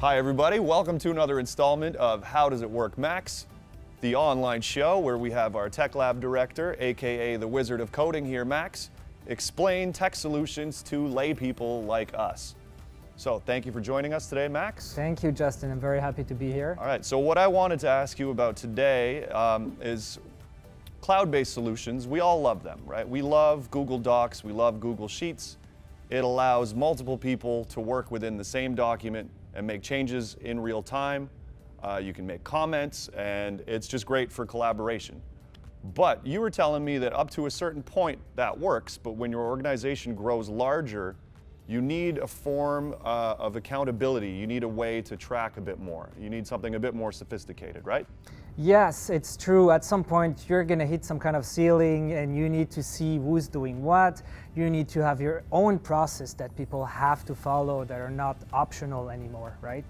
Hi everybody, welcome to another installment of How Does It Work, Max, the online show where we have our Tech Lab director, aka the Wizard of Coding here, Max, explain tech solutions to lay people like us. So thank you for joining us today, Max. Thank you, Justin. I'm very happy to be here. All right, so what I wanted to ask you about today is cloud-based solutions. We all love them, right? We love Google Docs, we love Google Sheets. It allows multiple people to work within the same document and make changes in real time. You can make comments, and it's just great for collaboration. But you were telling me that up to a certain point that works, but when your organization grows larger, you need a form of accountability. You need a way to track a bit more. You need something a bit more sophisticated, right? Yes, it's true. At some point, you're going to hit some kind of ceiling and you need to see who's doing what. You need to have your own process that people have to follow that are not optional anymore, right?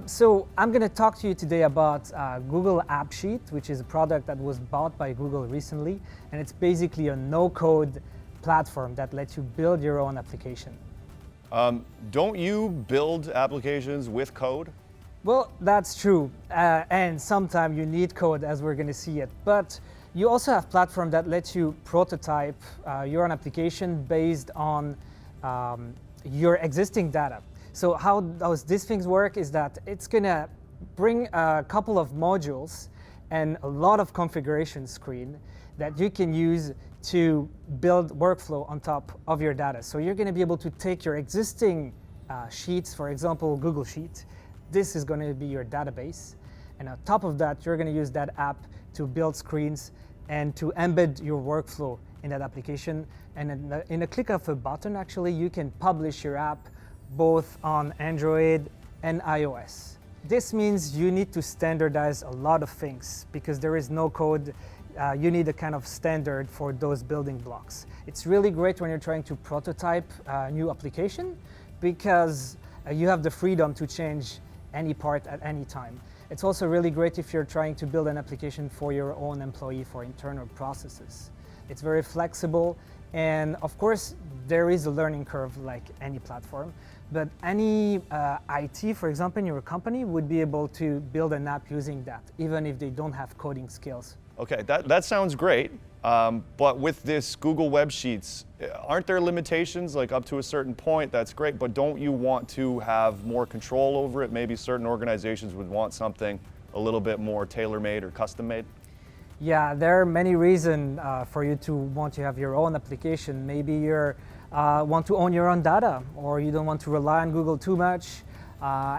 So I'm going to talk to you today about Google Appsheet, which is a product that was bought by Google recently. And it's basically a no-code platform that lets you build your own application. Don't you build applications with code? Well, that's true, and sometimes you need code, as we're going to see it. But you also have platform that lets you prototype your own application based on your existing data. So how those these things work is that it's going to bring a couple of modules and a lot of configuration screen that you can use to build workflow on top of your data. So you're going to be able to take your existing sheets, for example, Google Sheet. This is going to be your database. And on top of that, you're going to use that app to build screens and to embed your workflow in that application. And in a click of a button, actually, you can publish your app both on Android and iOS. This means you need to standardize a lot of things because there is no code. You need a kind of standard for those building blocks. It's really great when you're trying to prototype a new application because you have the freedom to change any part at any time. It's also really great if you're trying to build an application for your own employee for internal processes. It's very flexible, and of course, there is a learning curve like any platform, but any IT, for example, in your company would be able to build an app using that, even if they don't have coding skills. Okay, that sounds great, but with this Google Web Sheets, aren't there limitations, like up to a certain point? That's great, but don't you want to have more control over it? Maybe certain organizations would want something a little bit more tailor-made or custom-made? Yeah, there are many reasons for you to want to have your own application. Maybe you want to own your own data, or you don't want to rely on Google too much.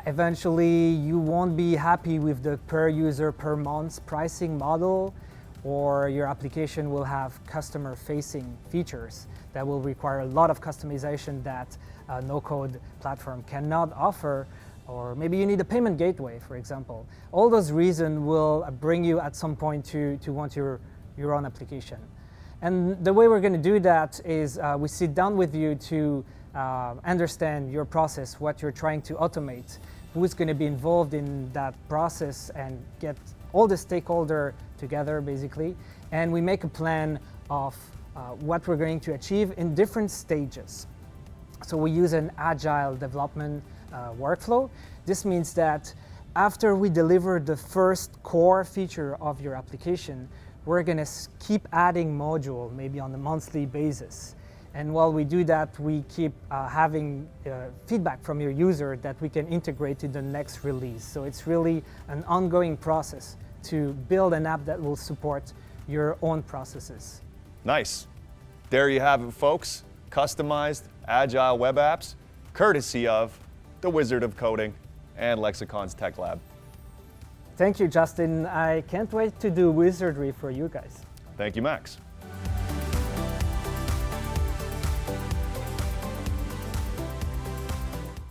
Eventually, you won't be happy with the per user per month pricing model, or your application will have customer-facing features that will require a lot of customization that a no-code platform cannot offer, or maybe you need a payment gateway, for example. All those reasons will bring you at some point to want your own application. And the way we're going to do that is we sit down with you to understand your process, what you're trying to automate, who's going to be involved in that process, and get all the stakeholders together, basically. And we make a plan of what we're going to achieve in different stages. So we use an agile development workflow. This means that after we deliver the first core feature of your application, we're going to keep adding module, maybe on a monthly basis. And while we do that, we keep having feedback from your user that we can integrate to the next release. So it's really an ongoing process to build an app that will support your own processes. Nice. There you have it, folks. Customized, agile web apps, courtesy of the Wizard of Coding and Lexicon's Tech Lab. Thank you, Justin. I can't wait to do wizardry for you guys. Thank you, Max.